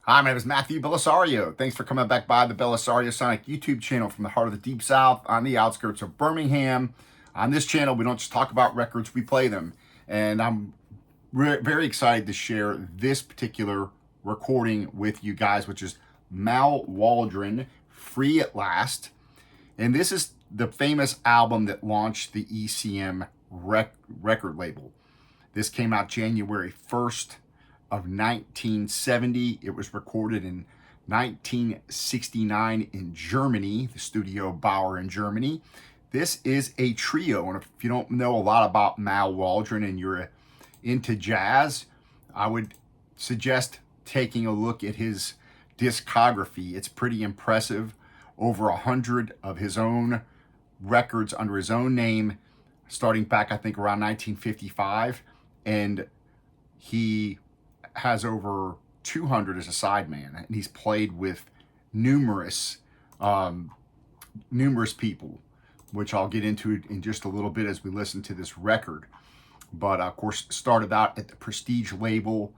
Hi, my name is Matthew Bellisario. Thanks for coming back by the BellisarioSonic YouTube channel from the heart of the Deep South on the outskirts of Birmingham. On this channel, we don't just talk about records, we play them. And I'm very excited to share this particular recording with you guys, which is Mal Waldron, Free at Last. And this is the famous album that launched the ECM record label. This came out January 1st. Of 1970. It was recorded in 1969 in Germany, the Studio Bauer in Germany. This is a trio, and if you don't know a lot about Mal Waldron and you're into jazz, I would suggest taking a look at his discography. It's pretty impressive. Over 100 of his own records under his own name, starting back, I think, around 1955, and he has over 200 as a sideman, and he's played with numerous people, which I'll get into in just a little bit as we listen to this record. But of course, started out at the Prestige label.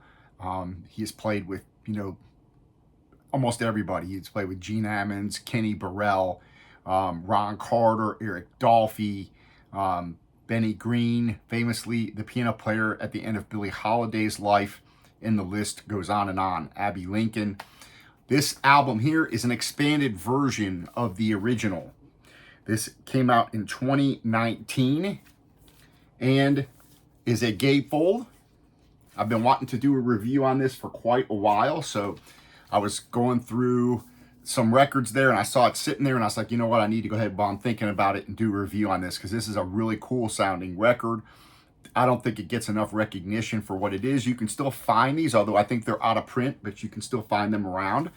He has played with, almost everybody. He's played with Gene Ammons, Kenny Burrell, Ron Carter, Eric Dolphy, Benny Green, famously the piano player at the end of Billie Holiday's life. And the list goes on and on. Abby Lincoln. This album here is an expanded version of the original. This came out in 2019 and is a gatefold. I've been wanting to do a review on this for quite a while, so I was going through some records there and I saw it sitting there and I was like, you know what, I need to go ahead while I'm thinking about it and do a review on this, because this is a really cool sounding record. I don't think it gets enough recognition for what it is. You can still find these, although I think they're out of print, but you can still find them around.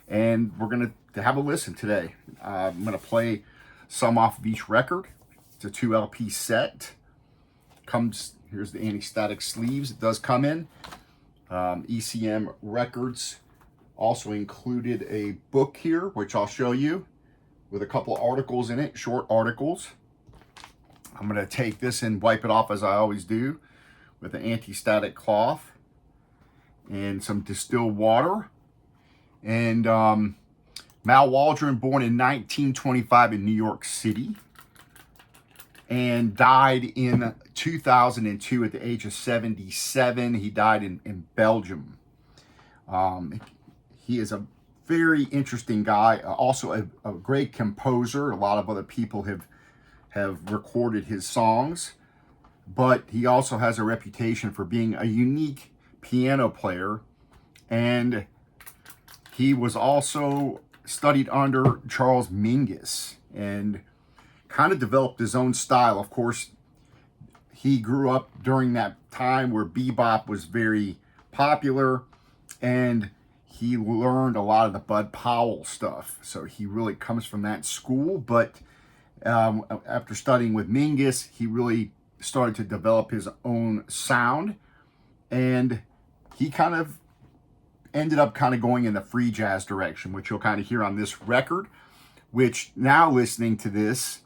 And we're going to have a listen today. I'm going to play some off of each record. It's a 2 LP set. Here's the anti-static sleeves it does come in. ECM Records also included a book here, which I'll show you, with a couple of articles in it, short articles. I'm going to take this and wipe it off as I always do with an anti-static cloth and some distilled water. And Mal Waldron, born in 1925 in New York City and died in 2002 at the age of 77. He died in Belgium. He is a very interesting guy, also a great composer. A lot of other people have recorded his songs, but he also has a reputation for being a unique piano player, and he was also studied under Charles Mingus and kind of developed his own style. Of course, he grew up during that time where bebop was very popular, and he learned a lot of the Bud Powell stuff, so he really comes from that school. But after studying with Mingus, he really started to develop his own sound, and he kind of ended up going in the free jazz direction, which you'll kind of hear on this record, which now listening to this,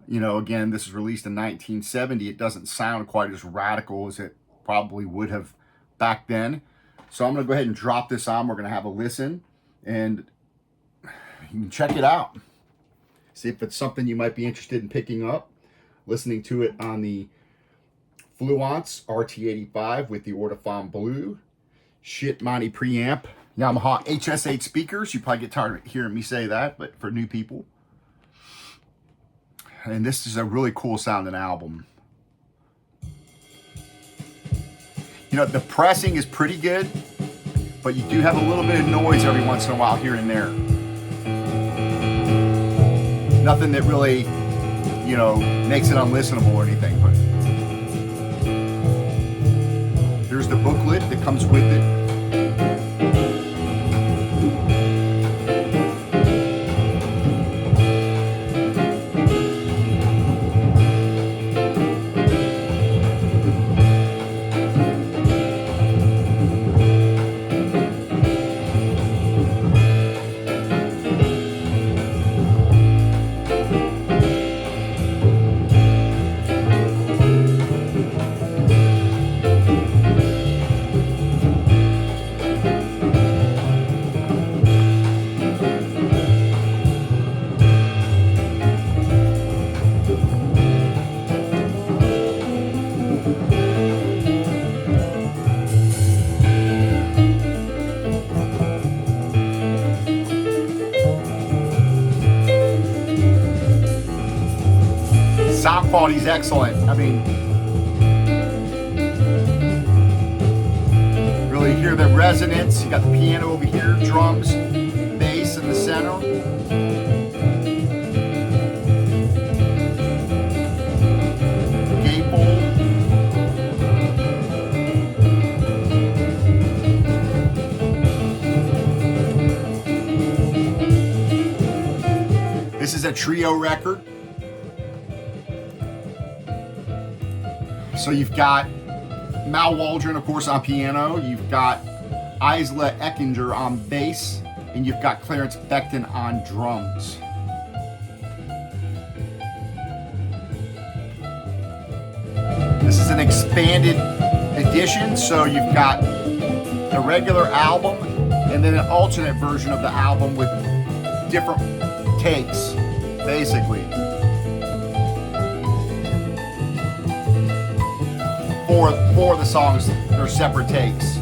again, this was released in 1970. It doesn't sound quite as radical as it probably would have back then. So I'm going to go ahead and drop this on. We're going to have a listen, and you can check it out. See if it's something you might be interested in picking up. Listening to it on the Fluence RT85 with the Ortofon Blue, Shit Monty preamp, Yamaha HS8 speakers. You probably get tired of hearing me say that, but for new people. And this is a really cool sounding album. The pressing is pretty good, but you do have a little bit of noise every once in a while here and there. Nothing that really, makes it unlistenable or anything, but here's the booklet that comes with it. quality is excellent. I mean, really hear the resonance. You got the piano over here, drums, bass in the center. This is a trio record. So you've got Mal Waldron, of course, on piano. You've got Isla Eckinger on bass. And you've got Clarence Becton on drums. This is an expanded edition. So you've got the regular album and then an alternate version of the album with different takes, basically. Four of the songs are separate takes.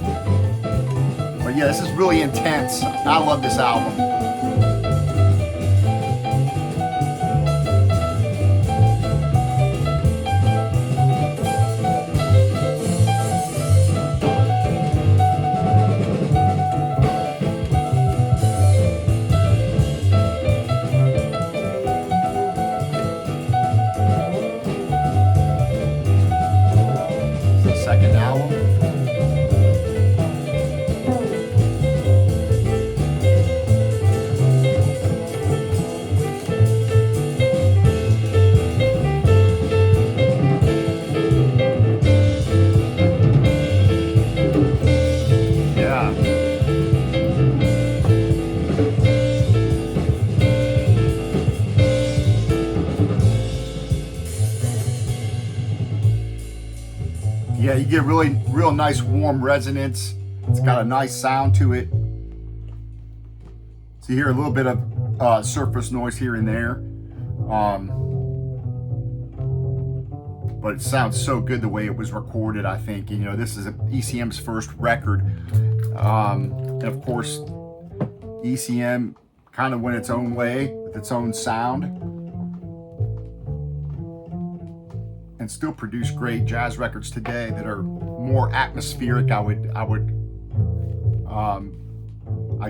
But yeah, this is really intense. I love this album. Second album. Yeah. Yeah, you get real nice warm resonance. It's got a nice sound to it. So you hear a little bit of surface noise here and there. But it sounds so good the way it was recorded, I think. You know, this is ECM's first record. And of course, ECM kind of went its own way with its own sound. And still produce great jazz records today that are more atmospheric. I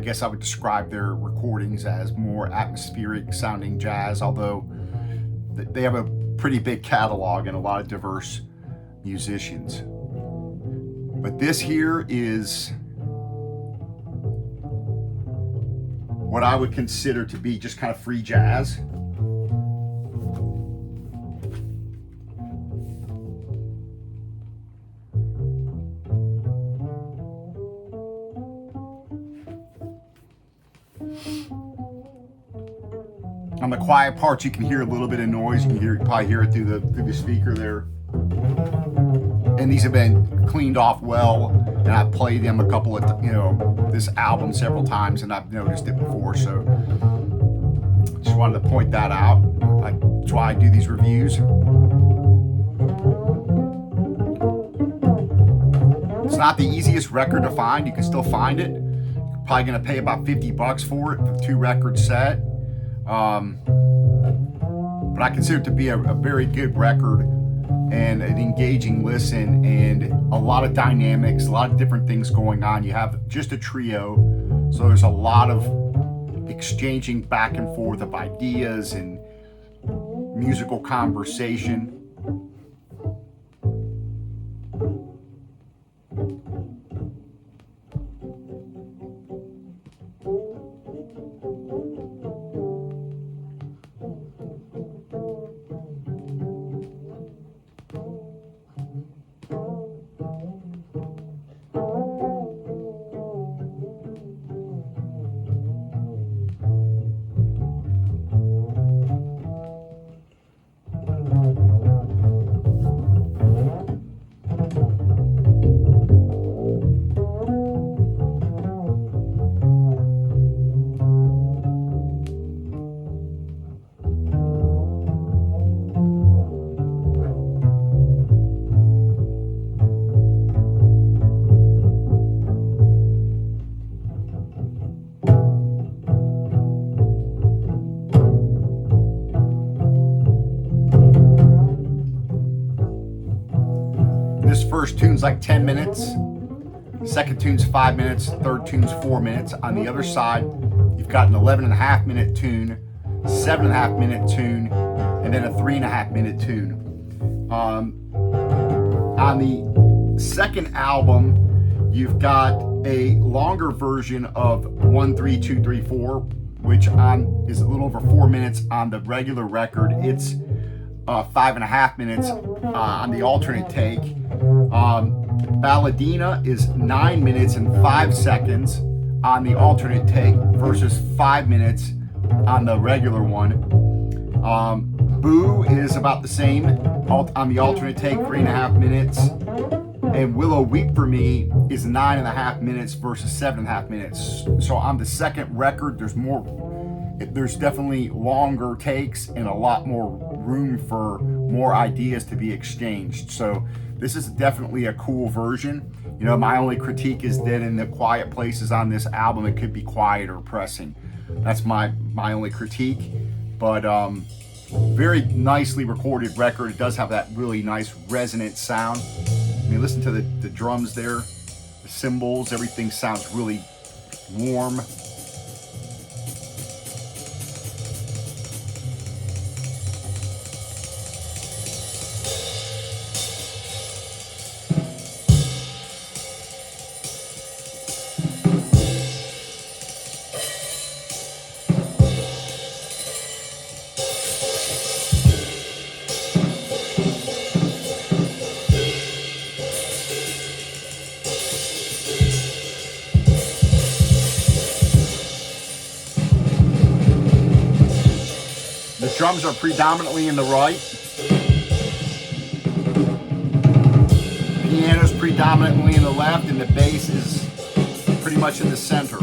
guess I would describe their recordings as more atmospheric sounding jazz, although they have a pretty big catalog and a lot of diverse musicians. But this here is what I would consider to be just kind of free jazz. On the quiet parts, you can hear a little bit of noise. You can probably hear it through the speaker there. And these have been cleaned off well. And I've played them a couple of, this album several times, and I've noticed it before. So just wanted to point that out. That's why I do these reviews. It's not the easiest record to find. You can still find it. You're probably going to pay about $50 for it for the 2-record set. But I consider it to be a very good record and an engaging listen, and a lot of dynamics, a lot of different things going on. You have just a trio, so there's a lot of exchanging back and forth of ideas and musical conversation. first tune's like 10 minutes, second tune's 5 minutes, third tune's 4 minutes. On the other side, you've got an 11.5 minute tune, 7.5 minute tune, and then a 3.5 minute tune. On the second album, you've got a longer version of 1 3 2 3 4, which is a little over 4 minutes on the regular record. It's 5.5 minutes on the alternate take. Balladina is 9 minutes and 5 seconds on the alternate take versus 5 minutes on the regular one. Boo is about the same on the alternate take, 3.5 minutes. And Willow Weep for Me is 9.5 minutes versus 7.5 minutes. So on the second record, there's definitely longer takes and a lot more room for more ideas to be exchanged. So this is definitely a cool version. You know, my only critique is that in the quiet places on this album, it could be quieter pressing. That's my only critique. But very nicely recorded record. It does have that really nice resonant sound. I mean, listen to the drums there, the cymbals, everything sounds really warm. The drums are predominantly in the right. Piano's predominantly in the left, and the bass is pretty much in the center.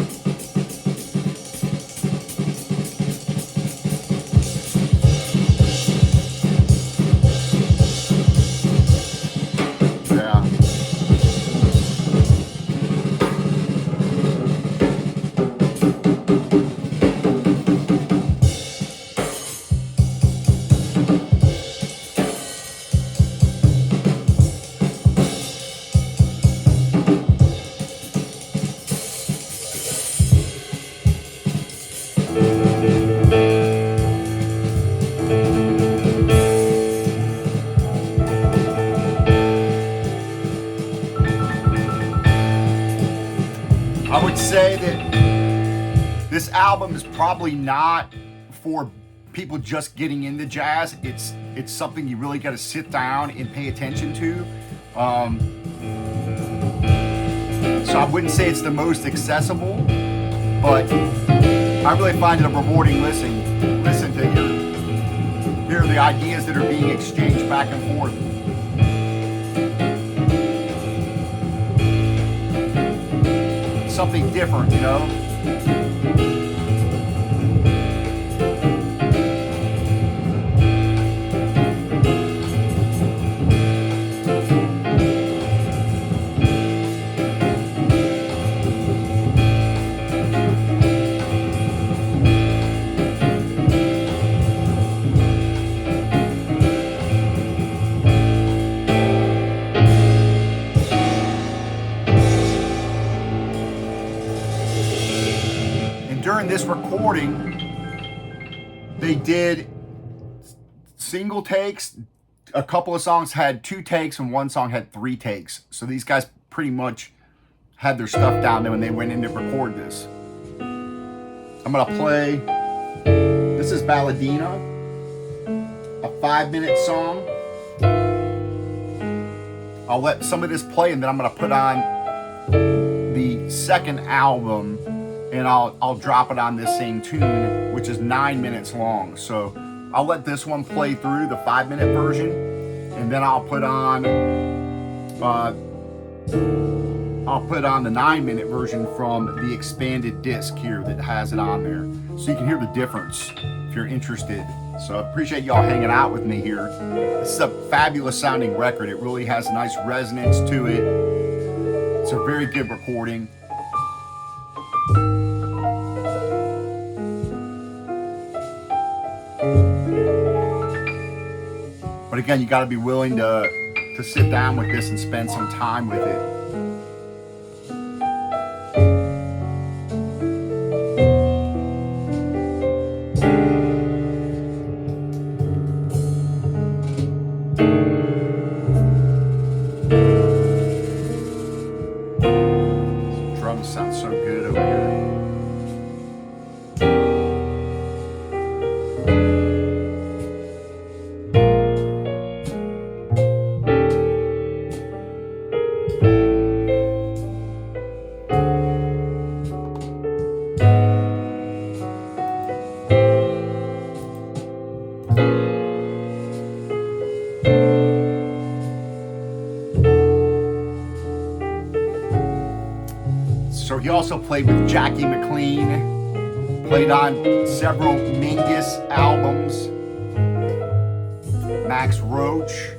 I would say that this album is probably not for people just getting into jazz. It's something you really got to sit down and pay attention to. So I wouldn't say it's the most accessible, but I really find it a rewarding listen to hear the ideas that are being exchanged back and forth. Something different, you know? During this recording, they did single takes. A couple of songs had 2 takes and one song had 3 takes. So these guys pretty much had their stuff down there when they went in to record this. I'm gonna play, this is Balladina, a 5-minute song. I'll let some of this play and then I'm gonna put on the second album and I'll drop it on this same tune, which is 9 minutes long. So I'll let this one play through, the 5-minute version, and then I'll put on the 9-minute version from the expanded disc here that has it on there, so you can hear the difference if you're interested. So I appreciate y'all hanging out with me here. This is a fabulous sounding record. It really has a nice resonance to it. It's a very good recording. But again, you got to be willing to to sit down with this and spend some time with it. Drums sound so good over here. So he also played with Jackie McLean, played on several Mingus albums, Max Roach.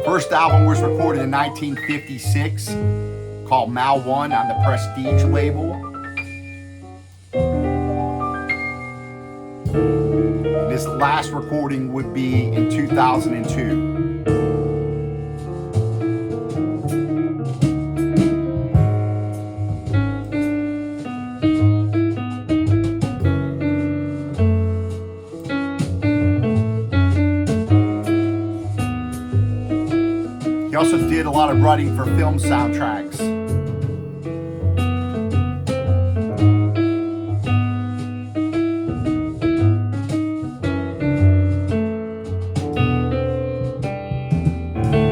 First album was recorded in 1956, called Mal Waldron on the Prestige label. And his last recording would be in 2002. He also did a lot of writing for film soundtracks.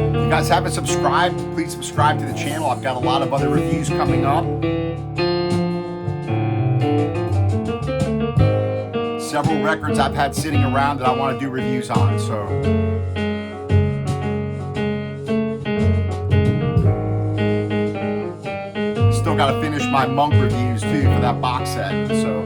If you guys haven't subscribed, please subscribe to the channel. I've got a lot of other reviews coming up. Several records I've had sitting around that I want to do reviews on, so. Still got to finish my Monk reviews too for that box set, so.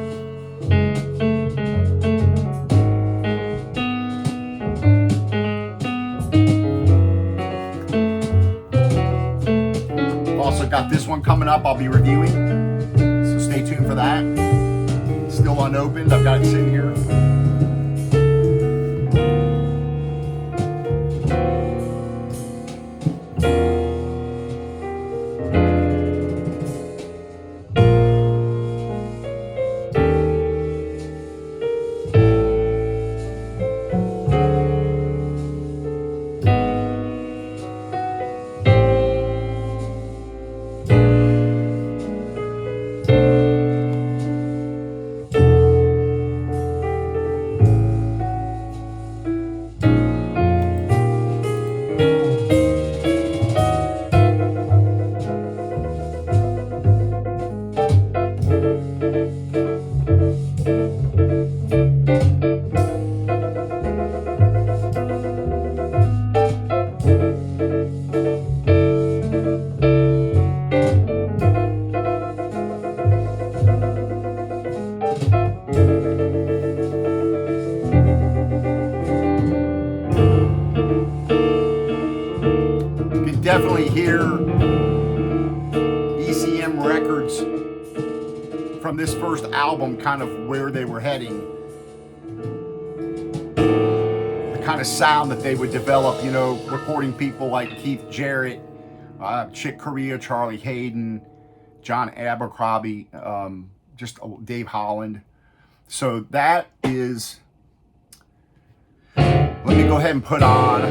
I've also got this one coming up I'll be reviewing, so stay tuned for that. Still unopened, I've got it sitting here. Definitely hear ECM records from this first album, kind of where they were heading, the kind of sound that they would develop, you know, recording people like Keith Jarrett, Chick Corea, Charlie Hayden, John Abercrombie, just Dave Holland. So that is, let me go ahead and put on,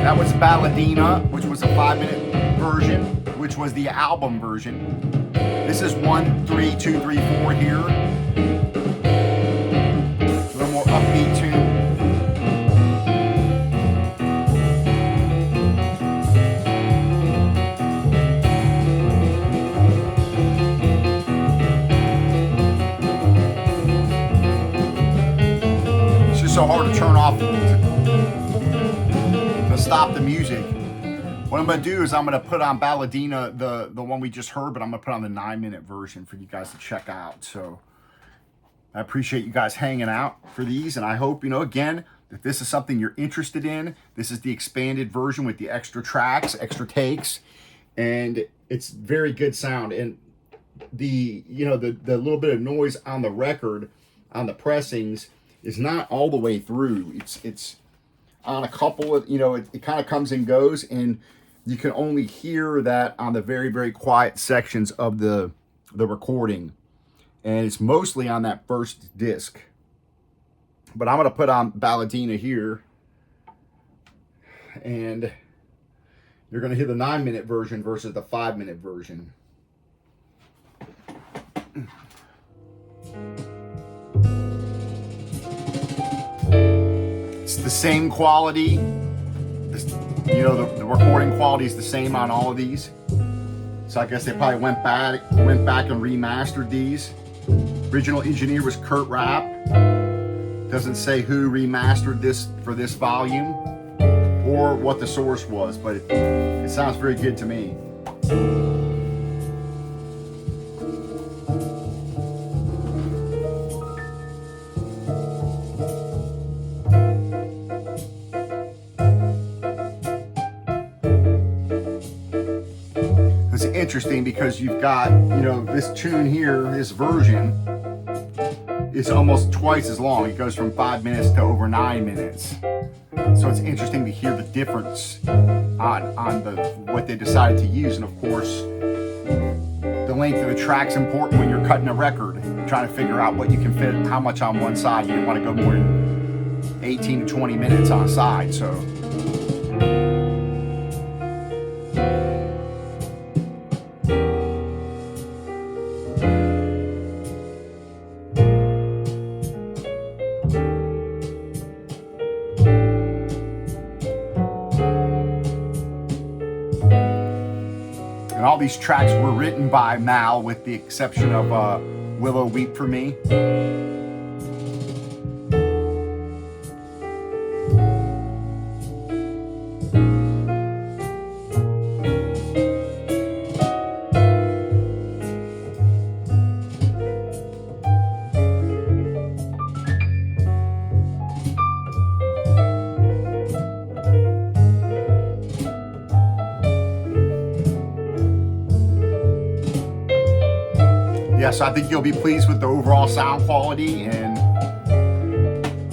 that was Balladina, which was a 5-minute version, which was the album version. This is 1, 3, 2, 3, 4 here. A little more upbeat tune. It's just so hard to turn off, to stop the music. What I'm going to do is I'm going to put on Balladina, the one we just heard, but I'm going to put on the 9-minute version for you guys to check out. So I appreciate you guys hanging out for these, and I hope, you know, again, If this is something you're interested in, this is the expanded version with the extra tracks, extra takes, and it's very good sound. And the the little bit of noise on the record, on the pressings, is not all the way through. It's on a couple of, it kind of comes and goes, and you can only hear that on the very, very quiet sections of the recording. And it's mostly on that first disc. But I'm going to put on Balladina here, and you're going to hear the 9-minute version versus the 5-minute version. It's the same quality. The recording quality is the same on all of these. So I guess they probably went back and remastered these. Original engineer was Kurt Rapp. Doesn't say who remastered this for this volume or what the source was, but it sounds very good to me. It's interesting because you've got, this tune here, this version is almost twice as long. It goes from 5 minutes to over 9 minutes. So it's interesting to hear the difference on what they decided to use. And of course, the length of the track's important when you're cutting a record. You're trying to figure out what you can fit, how much on one side. You don't want to go more than 18 to 20 minutes on a side. So and all these tracks were written by Mal, with the exception of Willow Weep for Me. So I think you'll be pleased with the overall sound quality, and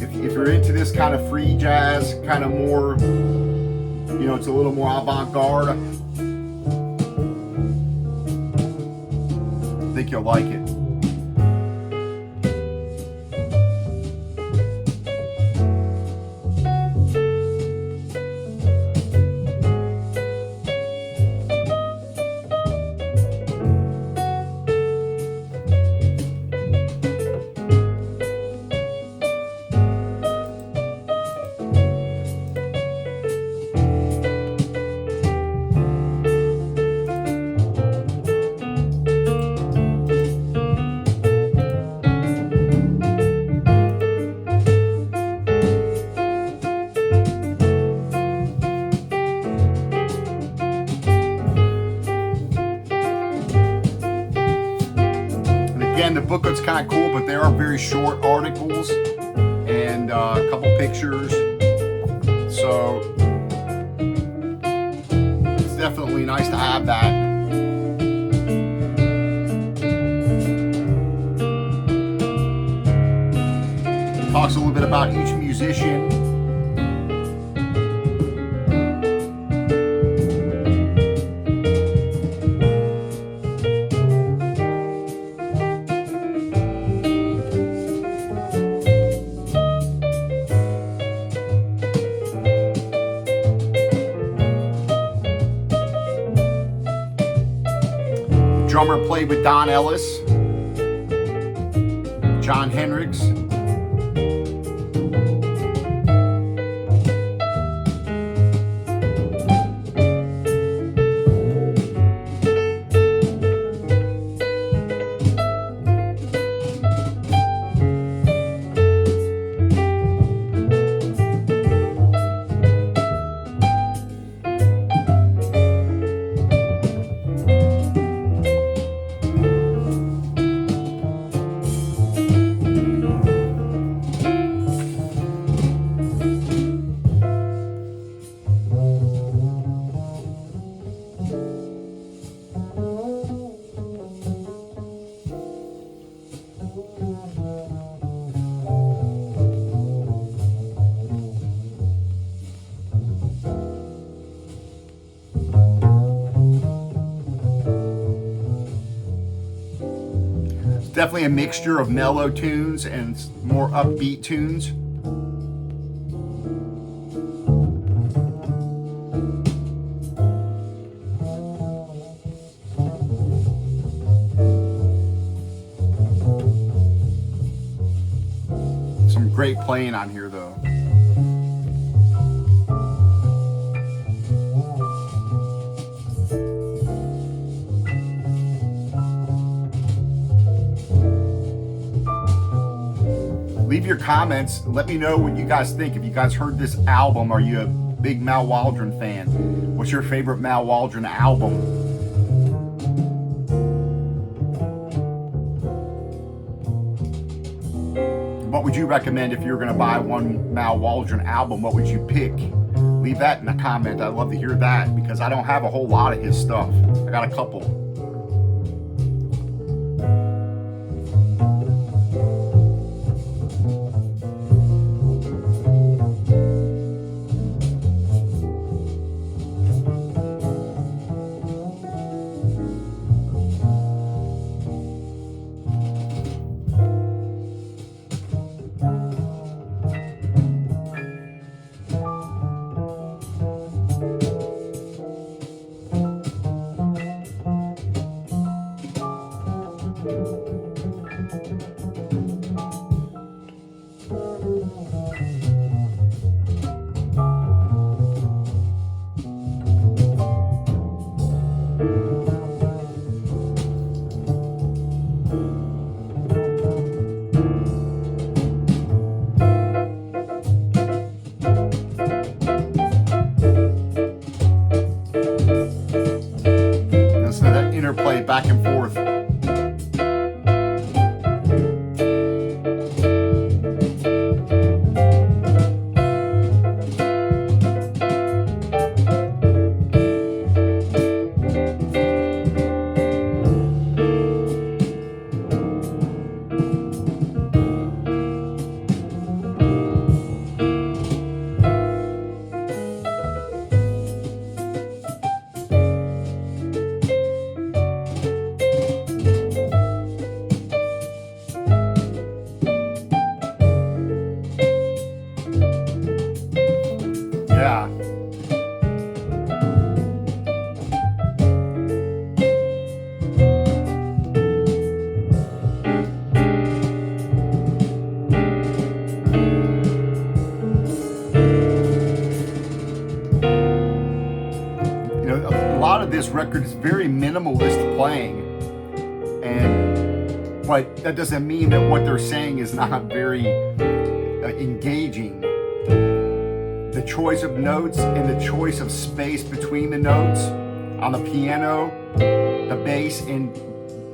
if you're into this kind of free jazz, kind of more, it's a little more avant-garde, I think you'll like it. Again, the booklet's kind of cool, but they are very short articles and a couple pictures. So it's definitely nice to have that. It talks a little bit about each musician. Drummer played with Don Ellis, John Hendricks, Definitely a mixture of mellow tunes and more upbeat tunes. Some great playing on here though. Leave your comments. Let me know what you guys think. If you guys heard this album, are you a big Mal Waldron fan? What's your favorite Mal Waldron album? What would you recommend if you were going to buy one Mal Waldron album? What would you pick? Leave that in a comment. I'd love to hear that because I don't have a whole lot of his stuff. I got a couple. Interplay back and forth. Yeah. You know, a lot of this record is very minimalist playing, but that doesn't mean that what they're saying is not very engaging. The choice of notes and the choice of space between the notes on the piano, the bass, and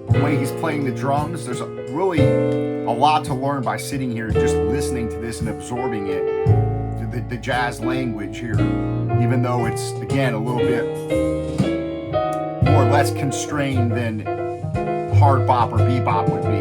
the way he's playing the drums, there's really a lot to learn by sitting here just listening to this and absorbing it, the jazz language here, even though it's, again, a little bit more or less constrained than hard bop or bebop would be.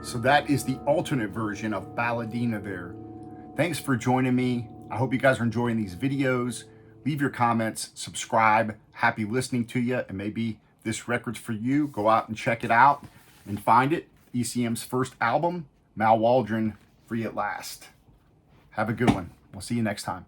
So that is the alternate version of Balladina there. Thanks for joining me. I hope you guys are enjoying these videos. Leave your comments, subscribe. Happy listening to you. And maybe this record's for you. Go out and check it out and find it. ECM's first album, Mal Waldron, Free at Last. Have a good one. We'll see you next time.